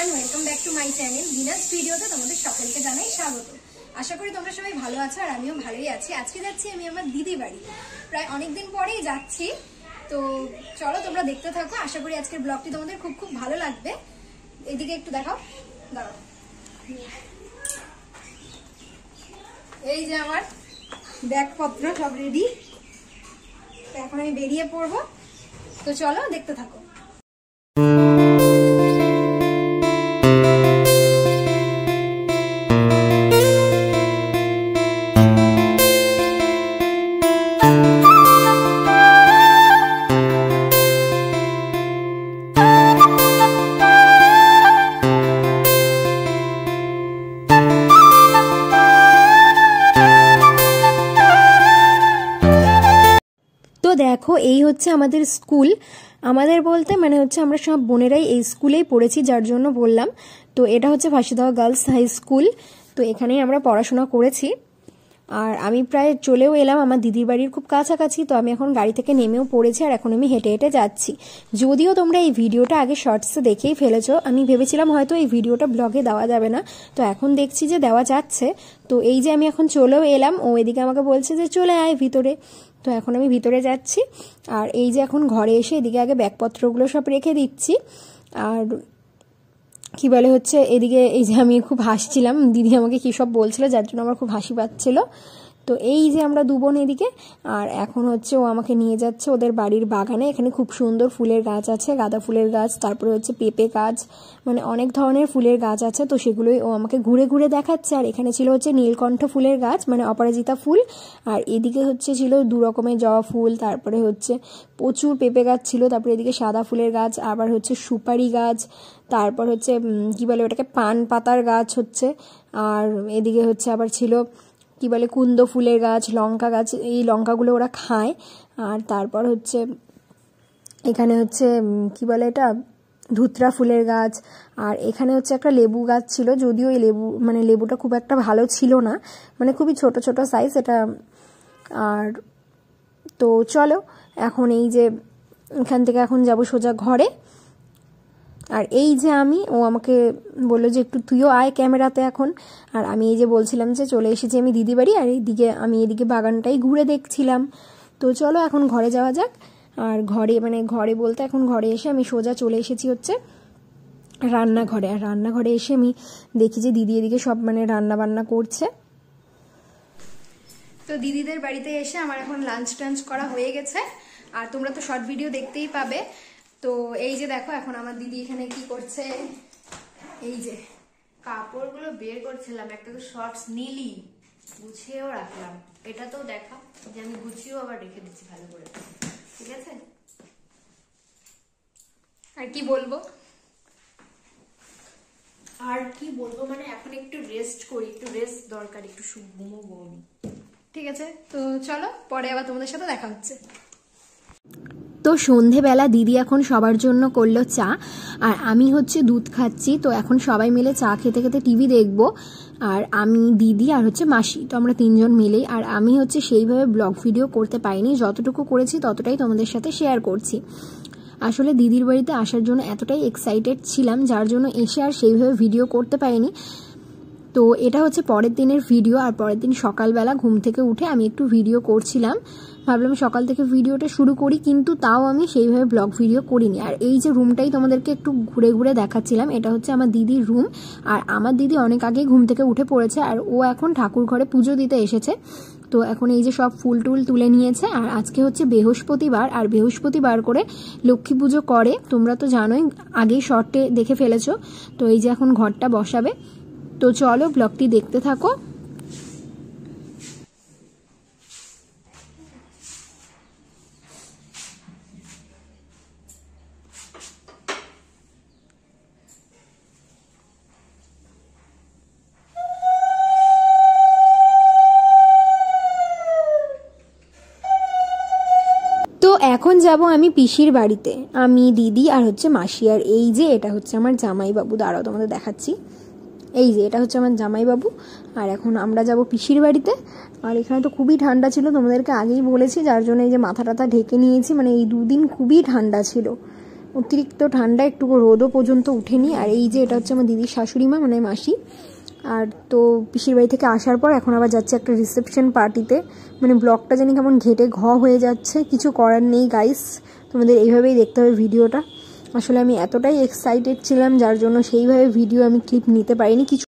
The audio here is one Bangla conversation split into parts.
Everyone, welcome back to my channel Venus ভিডিওতে তোমাদের সকলকে জানাই স্বাগত। আশা করি তোমরা সবাই ভালো আছো আর আমিও ভালোই আছি। আজকে যাচ্ছি আমি আমার দিদি বাড়ি, প্রায় অনেকদিন পরেই যাচ্ছি। তো চলো তোমরা দেখতে থাকো, আশা করি আজকের ব্লগটি তোমাদের খুব খুব ভালো লাগবে। এদিকে একটু দেখাও, দাঁড়াও। এই যে আমার ব্যাগপত্র সব রেডি, তো এখন আমি বেরিয়ে পড়বো। তো চলো দেখতে থাকো। দেখো, এই হচ্ছে আমাদের স্কুল। আমাদের বলতে মানে হচ্ছে আমরা সব বোনেরাই এই স্কুলেই পড়েছি, যার জন্য বললাম। তো এটা হচ্ছে ফাঁসিদেওয়া গার্লস হাই স্কুল। তো এখানেই আমরা পড়াশোনা করেছি। আর আমি প্রায় চলেও এলাম আমার দিদির বাড়ির খুব কাছাকাছি। তো আমি এখন গাড়ি থেকে নেমেও পড়েছি আর এখন আমি হেঁটে হেঁটে যাচ্ছি। যদিও তোমরা এই ভিডিওটা আগে শর্টসে দেখেই ফেলেছো, আমি ভেবেছিলাম হয়তো এই ভিডিওটা ব্লগে দেওয়া যাবে না, তো এখন দেখছি যে দেওয়া যাচ্ছে। তো এই যে আমি এখন চলেও এলাম, ও এদিকে আমাকে বলছে যে চলে আয় ভিতরে। তো এখন আমি ভিতরে যাচ্ছি। আর এই যে এখন ঘরে এসে এদিকে আগে ব্যাগপত্রগুলো সব রেখে দিচ্ছি। আর কি বলে হচ্ছে এদিকে এই যে আমি খুব হাসছিলাম, দিদি আমাকে কী সব বলছিল, যার জন্য আমার খুব হাসি পাচ্ছিল। তো এই যে আমরা দু বোন এদিকে, আর এখন হচ্ছে ও আমাকে নিয়ে যাচ্ছে ওদের বাড়ির বাগানে। এখানে খুব সুন্দর ফুলের গাছ আছে, গাঁদা ফুলের গাছ, তারপরে হচ্ছে পেঁপে গাছ, মানে অনেক ধরনের ফুলের গাছ আছে। তো সেগুলোই ও আমাকে ঘুরে ঘুরে দেখাচ্ছে। আর এখানে ছিল হচ্ছে নীলকণ্ঠ ফুলের গাছ, মানে অপরাজিতা ফুল। আর এদিকে হচ্ছে ছিল দু রকমের জবা ফুল, তারপরে হচ্ছে প্রচুর পেঁপে গাছ ছিল, তারপরে এদিকে সাদা ফুলের গাছ, আবার হচ্ছে সুপারি গাছ, তারপর হচ্ছে কি বলে ওটাকে পান পাতার গাছ হচ্ছে। আর এদিকে হচ্ছে আবার ছিল কি বলে কুন্দ ফুলের গাছ, লঙ্কা গাছ, এই লঙ্কাগুলো ওরা খায়। আর তারপর হচ্ছে এখানে হচ্ছে কি বলে এটা ধুতরা ফুলের গাছ। আর এখানে হচ্ছে একটা লেবু গাছ ছিল, যদিও এই লেবুটা খুব একটা ভালো ছিল না, মানে খুবই ছোট ছোট সাইজ এটা। আর তো চলো এখন এই যে এখান থেকে এখন যাব সোজা ঘরে। আর এই যে ও আমাকে বললো যে একটু তুইও আয় ক্যামেরাতে এখন। আর আমি এই যে বলছিলাম যে চলে এসেছি আমি দিদি বাড়ি, আর আমি এদিকে বাগানটাই ঘুরে দেখছিলাম। তো চলো এখন ঘরে যাওয়া যাক। আর ঘরে বলতে এখন ঘরে এসে আমি সোজা চলে এসেছি হচ্ছে রান্নাঘরে। আর রান্নাঘরে এসে আমি দেখি যে দিদি এদিকে সব রান্না বান্না করছে। তো দিদিদের বাড়িতে এসে আমার এখন লাঞ্চ টাঞ্চ করা হয়ে গেছে। আর তোমরা তো শর্ট ভিডিও দেখতেই পাবে। তো এই যে দেখো এখন আমার দিদি এখানে কি করছে, এই যে কাপড়গুলো বের করছিলাম, একটা তো শর্টস নিলি গুছিয়েও রাখলাম। এটা তো দেখা যে আমি গুছিয়েও আবার রেখে দিচ্ছি ভালো করে, ঠিক আছে। আর কি বলবো মানে এখন একটু রেস্ট করি, একটু রেস্ট দরকার, একটু ঘুমোবো আমি। ঠিক আছে, তো চলো পরে আবার তোমাদের সাথে দেখা হচ্ছে। তো সন্ধেবেলা দিদি এখন সবার জন্য করলো চা, আর আমি হচ্ছে দুধ খাচ্ছি। তো এখন সবাই মিলে চা খেতে খেতে টিভি দেখবো। আর আমি, দিদি আর হচ্ছে মাসি, তো আমরা তিনজন মিলেই। আর আমি হচ্ছে সেইভাবে ব্লগ ভিডিও করতে পারিনি, যতটুকু করেছি ততটাই তোমাদের সাথে শেয়ার করছি। আসলে দিদির বাড়িতে আসার জন্য এতটাই এক্সাইটেড ছিলাম, যার জন্য এসে আর সেইভাবে ভিডিও করতে পারিনি। তো এটা হচ্ছে পরের দিনের ভিডিও। আর পরের দিন সকালবেলা ঘুম থেকে উঠে আমি একটু ভিডিও করছিলাম, ভাবলাম সকাল থেকে ভিডিওটা শুরু করি, কিন্তু তাও আমি সেইভাবে ব্লগ ভিডিও করিনি। আর এই যে রুমটাই তোমাদেরকে একটু ঘুরে ঘুরে দেখাচ্ছিলাম, এটা হচ্ছে আমার দিদির রুম। আর আমার দিদি অনেক আগে ঘুম থেকে উঠে পড়েছে, আর ও এখন ঠাকুর ঘরে পুজো দিতে এসেছে। তো এখন এই যে সব ফুল টুল তুলে নিয়েছে। আর আজকে হচ্ছে বৃহস্পতিবার, আর বৃহস্পতিবার করে লক্ষ্মী পুজো করে, তোমরা তো জানোই, আগেই শর্টে দেখে ফেলেছো। তো এই যে এখন ঘরটা বসাবে। তো চলো ব্লগটি দেখতে থাকো। তো এখন যাব আমি পিসির বাড়িতে, আমি, দিদি আর হচ্ছে মাসি। আর এই যে এটা হচ্ছে আমার জামাইবাবু, দাঁড়াও তোমাদের দেখাচ্ছি। এই যে এটা হচ্ছে আমার জামাইবাবু। আর এখন আমরা যাব পিসির বাড়িতে। আর এখানে তো খুবই ঠান্ডা ছিল, তোমাদেরকে আগেই বলেছি, যার জন্য এই যে মাথা টাথা ঢেকে নিয়েছি। মানে এই দুদিন খুবই ঠান্ডা ছিল, অতিরিক্ত ঠান্ডা, একটু রোদও পর্যন্ত উঠেনি। আর এই যে এটা হচ্ছে আমার দিদির শাশুড়ি মা, মানে মাসি। আর তো পিসির বাড়ি থেকে আসার পর এখন আবার যাচ্ছে একটা রিসেপশন পার্টিতে। মানে ব্লগটা জানি কেমন ঘেটে হয়ে যাচ্ছে, কিছু করার নেই গাইস, তোমাদের এইভাবেই দেখতে হবে ভিডিওটা। আসলে আমি এতটাই এক্সাইটেড ছিলাম যার জন্য সেইভাবে ভিডিও আমি ক্লিপ নিতে পারিনি কিছু।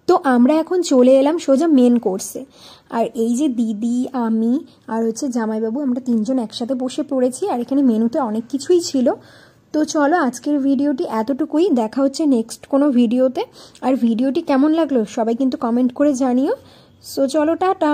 তো আমরা এখন চলে এলাম সোজা মেন কোর্সে। আর এই যে দিদি, আমি আর হচ্ছে জামাইবাবু, আমরা তিনজন একসাথে বসে পড়েছি। আর এখানে মেনুতে অনেক কিছুই ছিল। তো চলো আজকের ভিডিওটি এতটুকুই, দেখা হচ্ছে নেক্সট কোনো ভিডিওতে। আর ভিডিওটি কেমন লাগলো সবাই কিন্তু কমেন্ট করে জানিও। সো চলো, টাটা।